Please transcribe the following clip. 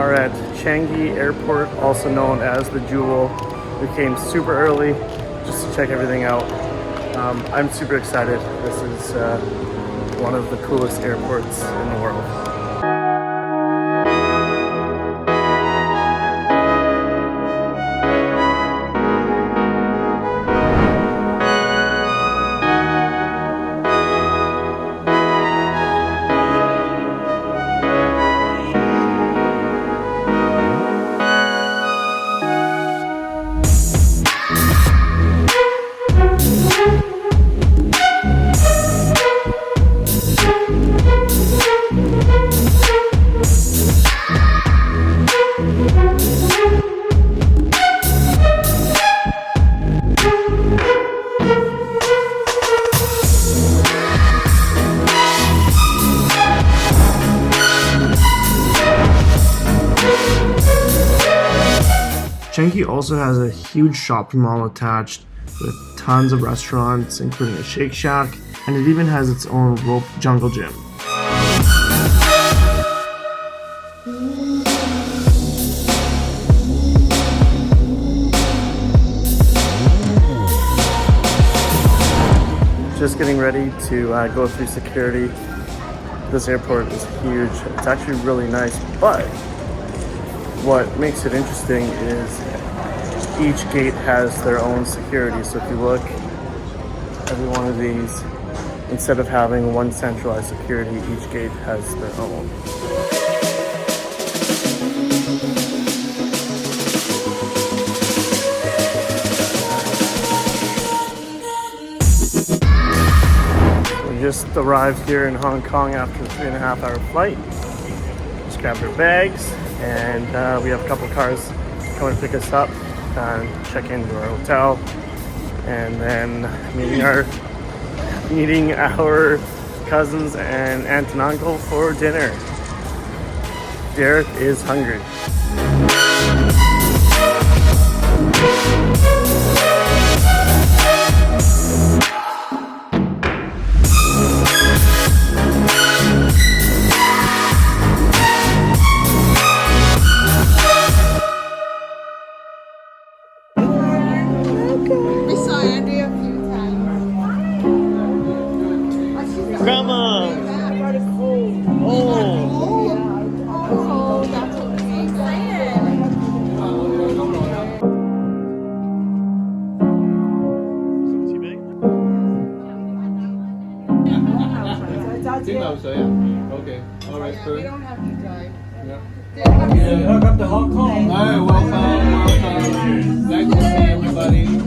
are at Changi Airport, also known as the Jewel. We came super early just to check everything out. I'm super excited. This is one of the coolest airports in the world. Changi also has a huge shopping mall attached with tons of restaurants, including a Shake Shack, and it even has its own rope jungle gym. Just getting ready to go through security. This airport is huge. It's actually really nice, but what makes it interesting is each gate has their own security. So if you look, every one of these, instead of having one centralized security, each gate has their own. We just arrived here in Hong Kong after a 3.5-hour flight. Just grabbed our bags, and we have a couple cars coming to pick us up and check into our hotel, and then meeting our cousins and aunt and uncle for dinner. Derek is hungry. Grandma! Oh! That's okay. Okay. All right, We don't have to drive. Yeah. Hook up to Hong Kong. All right, welcome. Nice to see everybody.